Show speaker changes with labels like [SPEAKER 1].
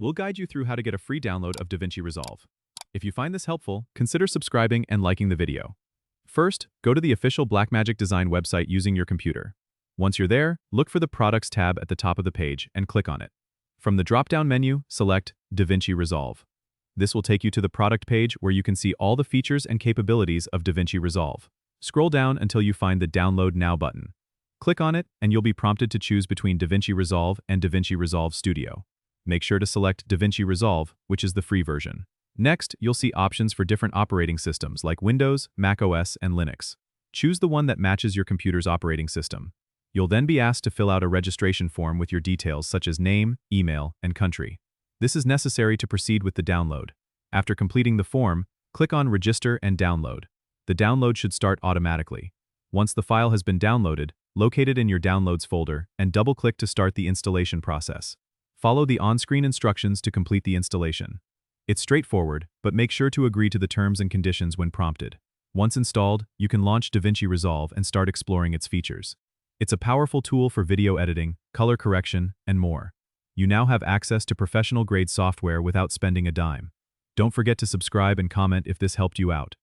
[SPEAKER 1] we'll guide you through how to get a free download of DaVinci Resolve. If you find this helpful, consider subscribing and liking the video. First, go to the official Blackmagic Design website using your computer. Once you're there, look for the Products tab at the top of the page and click on it. From the drop-down menu, select DaVinci Resolve. This will take you to the product page where you can see all the features and capabilities of DaVinci Resolve. Scroll down until you find the Download Now button. Click on it and you'll be prompted to choose between DaVinci Resolve and DaVinci Resolve Studio. Make sure to select DaVinci Resolve, which is the free version. Next, you'll see options for different operating systems like Windows, macOS, and Linux. Choose the one that matches your computer's operating system. You'll then be asked to fill out a registration form with your details such as name, email, and country. This is necessary to proceed with the download. After completing the form, click on Register and Download. The download should start automatically. Once the file has been downloaded, locate it in your Downloads folder and double-click to start the installation process. Follow the on-screen instructions to complete the installation. It's straightforward, but make sure to agree to the terms and conditions when prompted. Once installed, you can launch DaVinci Resolve and start exploring its features. It's a powerful tool for video editing, color correction, and more. You now have access to professional-grade software without spending a dime. Don't forget to subscribe and comment if this helped you out.